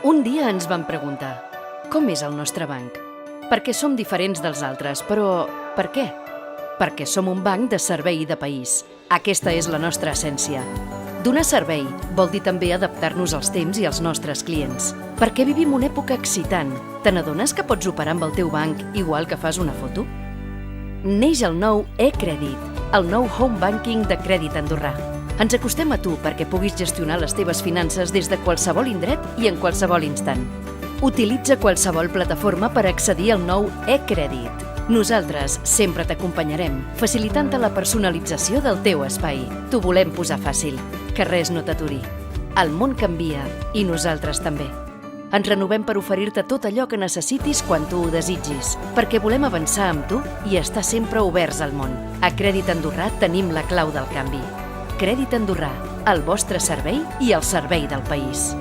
Un dia ens vam preguntar, com és el nostre banc? Per què som diferents dels altres, però per què? Perquè som un banc de servei i de país. Aquesta és la nostra essència. Donar servei vol dir també adaptar-nos als temps i als nostres clients. Perquè vivim una època excitant. Te n'adones que pots operar amb el teu banc igual que fas una foto? Neix el nou e-Crèdit, el nou home banking de Crèdit Andorrà. Ens acostem a tu perquè puguis gestionar les teves finances des de qualsevol indret i en qualsevol instant. Utilitza qualsevol plataforma per accedir al nou e-Crèdit. Nosaltres sempre t'acompanyarem, facilitant-te la personalització del teu espai. T'ho volem posar fàcil, que res no t'aturi. El món canvia i nosaltres també. Ens renovem per oferir-te tot allò que necessitis quan tu ho desitgis, perquè volem avançar amb tu i estar sempre oberts al món. A Crèdit Andorrà tenim la clau del canvi. Crèdit Andorrà, el vostre servei i el servei del país.